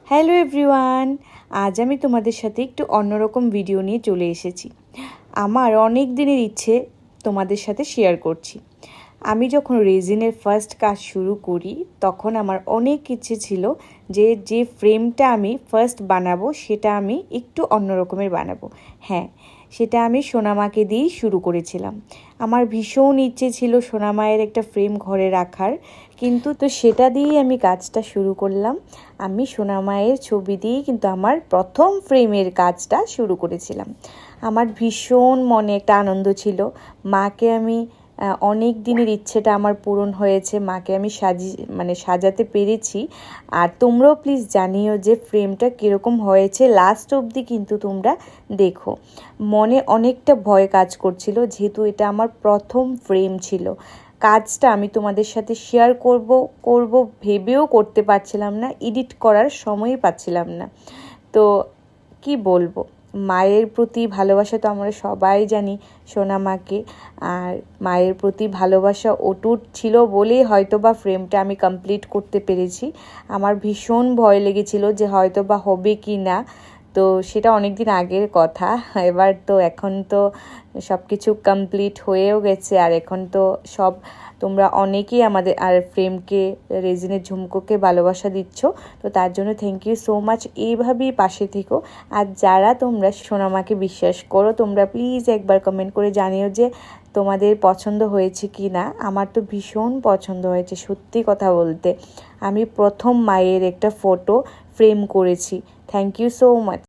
Hello everyone, আজ আমি তোমাদের সাথে একটু অন্যরকম ভিডিও নিয়ে চলে এসেছি। আমার অনেক দিনের ইচ্ছে তোমাদের সাথে শেয়ার করছি। আমি যখন রেজিনের ফার্স্ট কাজ শুরু করি তখন আমার অনেক ইচ্ছে ছিল যে ফ্রেমটা আমি ফার্স্ট বানাবো সেটা আমি একটু অন্যরকমের বানাবো। হ্যাঁ, সেটা আমি সোনামাকে দিয়েই শুরু করেছিলাম। আমার ভীষণ ইচ্ছে ছিল সোনামায়ের একটা ফ্রেম ঘরে রাখার, কিন্তু সেটা দিয়েই আমি কাজটা শুরু করলাম। আমি সোনামায়ের ছবি দিয়েই কিন্তু আমার প্রথম ফ্রেমের কাজটা শুরু করেছিলাম। আমার ভীষণ মনে একটা আনন্দ ছিল। মাকে আমি অনেক দিনের ইচ্ছেটা আমার পূরণ হয়েছে, মাকে আমি সাজাতে পেরেছি। আর তোমরাও প্লিজ জানিও যে ফ্রেমটা কীরকম হয়েছে, লাস্ট অবধি কিন্তু তোমরা দেখো। মনে অনেকটা ভয় কাজ করছিল, যেহেতু এটা আমার প্রথম ফ্রেম ছিল। কাজটা আমি তোমাদের সাথে শেয়ার করব ভেবেও করতে পারছিলাম না, এডিট করার সময়ই পাচ্ছিলাম না। তো কি বলবো, মায়ের প্রতি ভালোবাসা তো আমরা সবাই জানি সোনামাকে, আর মায়ের প্রতি ভালোবাসা অটুট ছিল বলেই হয়তো বা ফ্রেমটা আমি কমপ্লিট করতে পেরেছি। আমার ভীষণ ভয় লেগেছিল যে হয়তো বা হবে কি না, তো সেটা অনেক দিন আগের কথা। এবার তো এখন তো সব কিছু কমপ্লিট হয়েও গেছে, আর এখন তো সব তোমরা অনেকেই আমাদের আর ফ্রেমকে, রেজিনের ঝুমকোকে ভালোবাসা দিচ্ছ, তো তার জন্য থ্যাংক ইউ সো মাচ। এইভাবেই পাশে থেকো। আর যারা তোমরা সোনামাকে বিশ্বাস করো, তোমরা প্লিজ একবার কমেন্ট করে জানিও যে তোমাদের পছন্দ হয়েছে কি না। আমার তো ভীষণ পছন্দ হয়েছে, সত্যি কথা বলতে। আমি প্রথম মায়ের একটা ফটো ফ্রেম করেছি। Thank you so much.